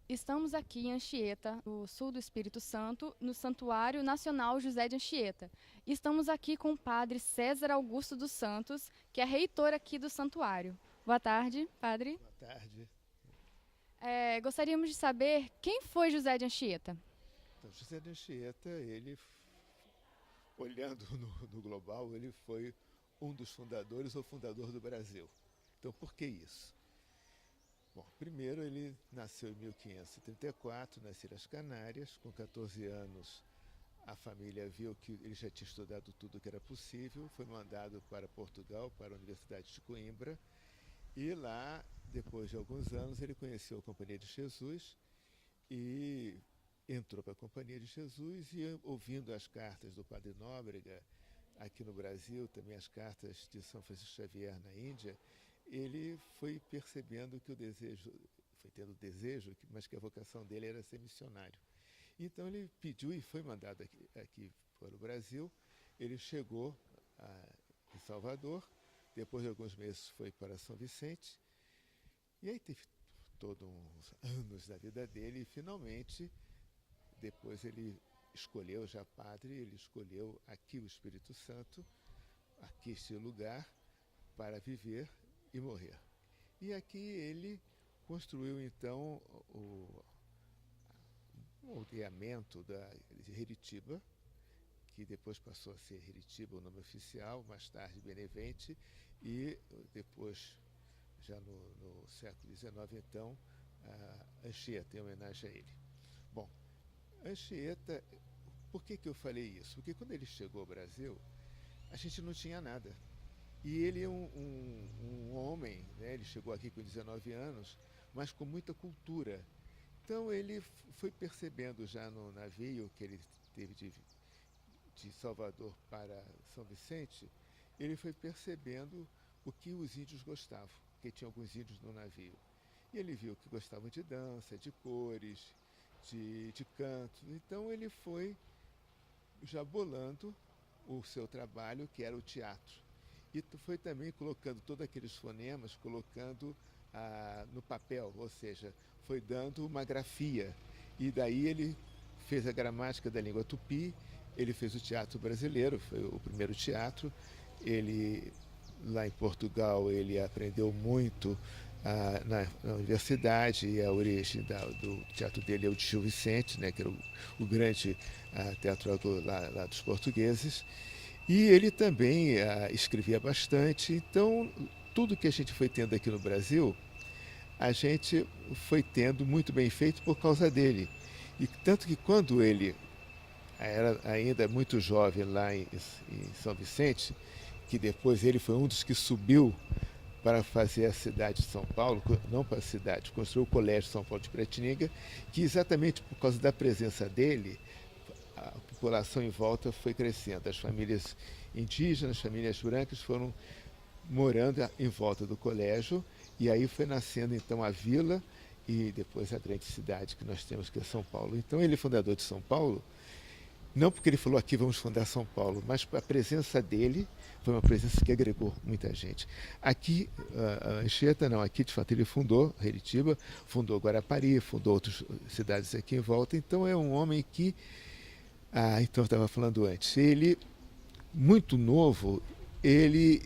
Estamos aqui em Anchieta, no sul do Espírito Santo, no Santuário Nacional José de Anchieta. Estamos aqui com o padre César Augusto dos Santos, que é reitor aqui do santuário. Boa tarde, padre. Boa tarde. Gostaríamos de saber quem foi José de Anchieta. Então, José de Anchieta, olhando no global, ele foi um dos fundadores ou fundador do Brasil. Então, por que isso? Bom, primeiro ele nasceu em 1534 nas Ilhas Canárias. Com 14 anos, a família viu que ele já tinha estudado tudo o que era possível, foi mandado para Portugal, para a Universidade de Coimbra, e lá, depois de alguns anos, ele conheceu a Companhia de Jesus e entrou para a Companhia de Jesus e, ouvindo as cartas do Padre Nóbrega aqui no Brasil, também as cartas de São Francisco Xavier na Índia, ele foi percebendo que foi tendo desejo, mas que a vocação dele era ser missionário. Então ele pediu e foi mandado aqui para o Brasil. Ele chegou em Salvador, depois de alguns meses foi para São Vicente, e aí teve todos uns anos da vida dele, e finalmente, depois ele escolheu, já padre, ele escolheu aqui o Espírito Santo, aqui este lugar, para viver e morrer. E aqui ele construiu então o moldeamento de Heritiba, que depois passou a ser Heritiba, o nome oficial, mais tarde Benevente, e depois, já no século XIX, então, Anchieta, em homenagem a ele. Bom, Anchieta, por que eu falei isso? Porque quando ele chegou ao Brasil, a gente não tinha nada. E ele é um homem, né? Ele chegou aqui com 19 anos, mas com muita cultura. Então ele foi percebendo já no navio que ele teve de Salvador para São Vicente, ele foi percebendo o que os índios gostavam, porque tinha alguns índios no navio. E ele viu que gostavam de dança, de cores, de canto. Então ele foi já bolando o seu trabalho, que era o teatro. E foi também colocando todos aqueles fonemas, colocando no papel, ou seja, foi dando uma grafia. E daí ele fez a gramática da língua tupi, ele fez o teatro brasileiro, foi o primeiro teatro. Ele, lá em Portugal, ele aprendeu muito na universidade, e a origem do teatro dele é o de Gil Vicente, né, que era o grande teatrólogo lá dos portugueses. E ele também escrevia bastante. Então, tudo que a gente foi tendo aqui no Brasil, a gente foi tendo muito bem feito por causa dele. E tanto que quando ele era ainda muito jovem lá em São Vicente, que depois ele foi um dos que subiu para fazer a cidade de São Paulo, não para a cidade, construiu o Colégio São Paulo de Piratininga, que exatamente por causa da presença dele, a população em volta foi crescendo. As famílias indígenas, as famílias brancas foram morando em volta do colégio, e aí foi nascendo então a vila e depois a grande cidade que nós temos, que é São Paulo. Então ele é fundador de São Paulo, não porque ele falou aqui vamos fundar São Paulo, mas a presença dele foi uma presença que agregou muita gente. Aqui, a Anchieta não, aqui de fato ele fundou Heritiba, fundou Guarapari, fundou outras cidades aqui em volta. Então é um homem que, então eu estava falando antes, ele, muito novo, ele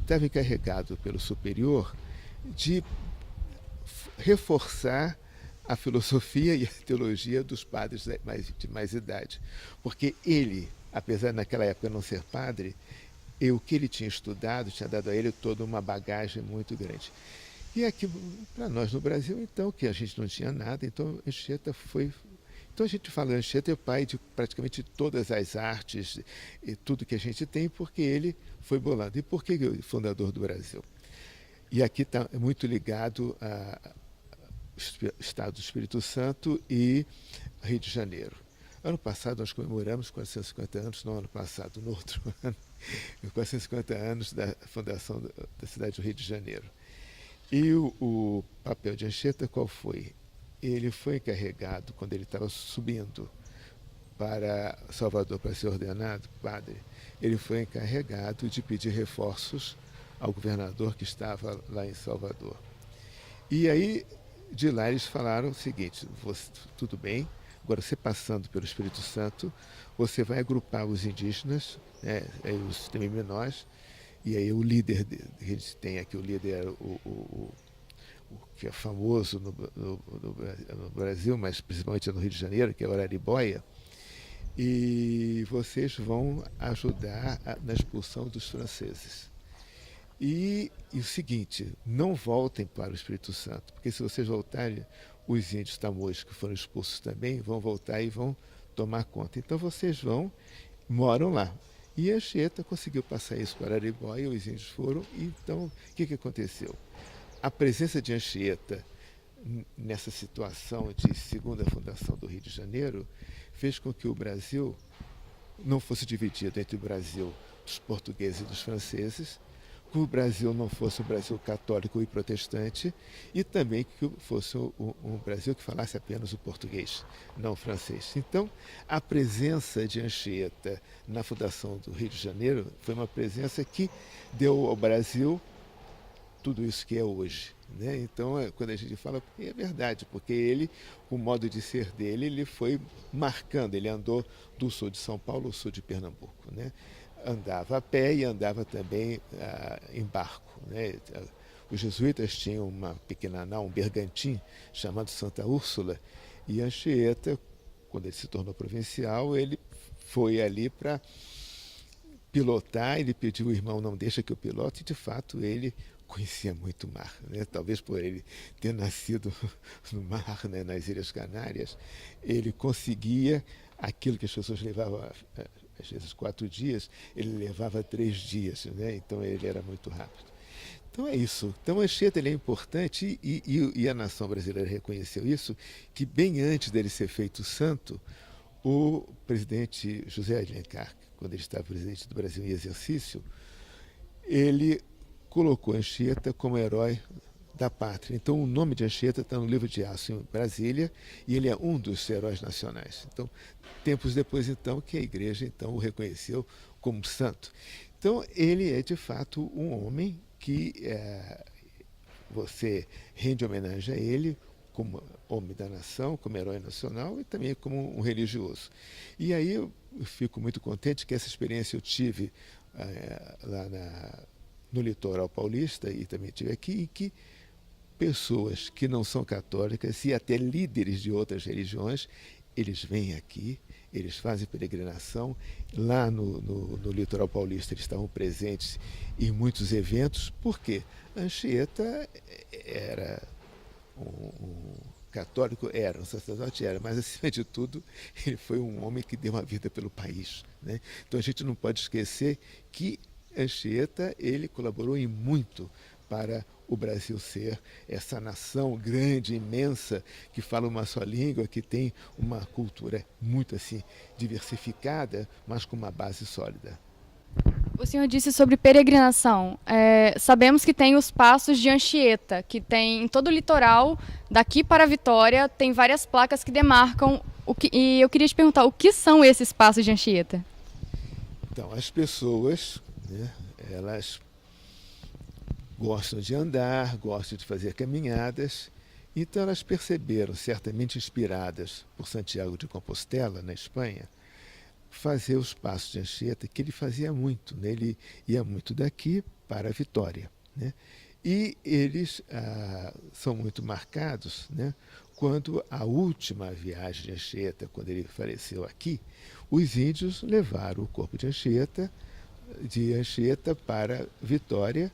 estava encarregado pelo superior de reforçar a filosofia e a teologia dos padres de mais idade. Porque ele, apesar de naquela época não ser padre, o que ele tinha estudado tinha dado a ele toda uma bagagem muito grande. E aqui, para nós no Brasil, então, que a gente não tinha nada, então Anchieta foi. Então a gente fala, Anchieta é o pai de praticamente todas as artes e tudo que a gente tem, porque ele foi bolando. E por que o fundador do Brasil? E aqui está muito ligado ao Estado do Espírito Santo e Rio de Janeiro. Ano passado nós comemoramos 450 anos, não ano passado, no outro ano, 450 anos da fundação da cidade do Rio de Janeiro. E o papel de Anchieta qual foi? Ele foi encarregado, quando ele estava subindo para Salvador para ser ordenado padre, ele foi encarregado de pedir reforços ao governador que estava lá em Salvador. E aí de lá eles falaram o seguinte: tudo bem, agora você passando pelo Espírito Santo, você vai agrupar os indígenas, né, os Temiminós, e aí o líder que a gente tem aqui, o líder, o que é famoso no Brasil, mas principalmente no Rio de Janeiro, que é o Araribóia, e vocês vão ajudar na expulsão dos franceses. E o seguinte, não voltem para o Espírito Santo, porque se vocês voltarem, os índios tamoios que foram expulsos também vão voltar e vão tomar conta. Então vocês moram lá. E a Anchieta conseguiu passar isso para Araribóia, os índios foram, e então o que aconteceu? A presença de Anchieta nessa situação de segunda fundação do Rio de Janeiro fez com que o Brasil não fosse dividido entre o Brasil dos portugueses e dos franceses, que o Brasil não fosse um Brasil católico e protestante, e também que fosse um Brasil que falasse apenas o português, não o francês. Então, a presença de Anchieta na fundação do Rio de Janeiro foi uma presença que deu ao Brasil tudo isso que é hoje. Né? Então, quando a gente fala, é verdade, porque ele, o modo de ser dele, ele foi marcando, ele andou do sul de São Paulo ao sul de Pernambuco. Né? Andava a pé e andava também em barco. Né? Os jesuítas tinham uma pequena nau, um bergantim, chamado Santa Úrsula, e Anchieta, quando ele se tornou provincial, ele foi ali para pilotar, ele pediu ao irmão, não deixa que eu pilote, e de fato ele conhecia muito o mar, né? Talvez por ele ter nascido no mar, né? Nas Ilhas Canárias, ele conseguia aquilo que as pessoas levavam às vezes 4 dias, ele levava 3 dias, né? Então ele era muito rápido. Então é isso. Então Anchieta ele é importante e a nação brasileira reconheceu isso, que bem antes dele ser feito santo, o presidente José Alencar, quando ele estava presidente do Brasil em exercício, ele colocou Anchieta como herói da pátria. Então o nome de Anchieta está no livro de Aço em Brasília e ele é um dos heróis nacionais. Então, tempos depois então que a igreja então o reconheceu como santo. Então ele é de fato um homem que você rende homenagem a ele como homem da nação, como herói nacional e também como um religioso. E aí eu fico muito contente que essa experiência eu tive lá no litoral paulista e também tive aqui, em que pessoas que não são católicas e até líderes de outras religiões, eles vêm aqui, eles fazem peregrinação. Lá no litoral paulista eles estavam presentes em muitos eventos. Por quê? Anchieta era um católico, era um sacerdote, era, mas acima de tudo ele foi um homem que deu uma vida pelo país. Né? Então a gente não pode esquecer que Anchieta ele colaborou em muito para o Brasil ser essa nação grande, imensa, que fala uma só língua, que tem uma cultura muito assim diversificada, mas com uma base sólida. O senhor disse sobre peregrinação. Sabemos que tem os passos de Anchieta, que tem em todo o litoral, daqui para Vitória, tem várias placas que demarcam. E eu queria te perguntar, o que são esses passos de Anchieta? Então, as pessoas, né, elas gostam de andar, gostam de fazer caminhadas, então elas perceberam, certamente inspiradas por Santiago de Compostela, na Espanha, fazer os passos de Anchieta, que ele fazia muito, né? Ele ia muito daqui para Vitória. Né? E eles são muito marcados, né? Quando a última viagem de Anchieta, quando ele faleceu aqui, os índios levaram o corpo de Anchieta para Vitória,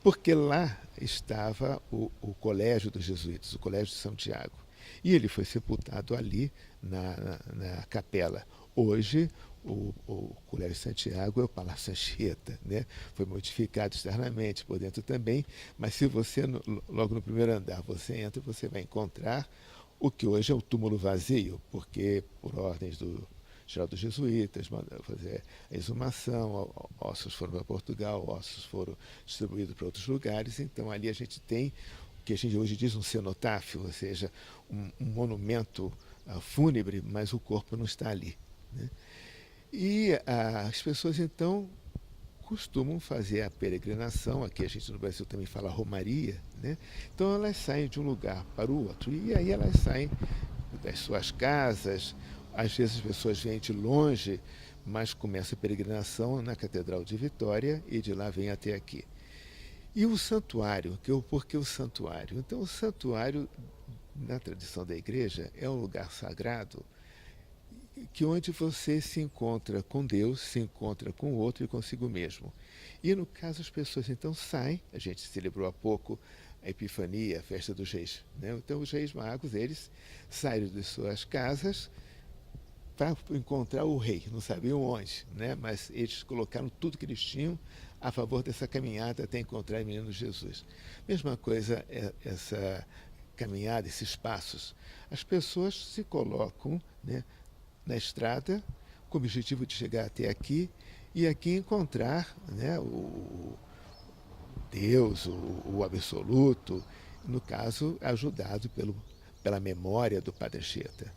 porque lá estava o colégio dos jesuítas, o colégio de Santiago. E ele foi sepultado ali na capela. Hoje, o Colégio Santiago é o Palácio Anchieta, né? Foi modificado externamente, por dentro também, mas se você, logo no primeiro andar, você entra, você vai encontrar o que hoje é o túmulo vazio, porque por ordens do geral dos jesuítas, mandaram fazer a exumação, ossos foram para Portugal, ossos foram distribuídos para outros lugares, então ali a gente tem o que a gente hoje diz um cenotáfio, ou seja, um monumento fúnebre, mas o corpo não está ali. Né? E as pessoas então costumam fazer a peregrinação, aqui a gente no Brasil também fala romaria, né? Então elas saem de um lugar para o outro, e aí elas saem das suas casas, às vezes as pessoas vêm de longe, mas começa a peregrinação na Catedral de Vitória e de lá vem até aqui. E o santuário, por que o santuário? Então o santuário, na tradição da igreja, é um lugar sagrado que onde você se encontra com Deus, se encontra com o outro e consigo mesmo. E no caso as pessoas então saem, a gente celebrou há pouco a Epifania, a festa dos reis, né? Então os reis magos, eles saíram de suas casas para encontrar o rei, não sabiam onde, né? Mas eles colocaram tudo que eles tinham a favor dessa caminhada até encontrar o menino Jesus. Mesma coisa essa caminhada, esses passos. As pessoas se colocam, né, na estrada com o objetivo de chegar até aqui e aqui encontrar, né, o Deus, o absoluto, no caso ajudado pela memória do Padre Anchieta.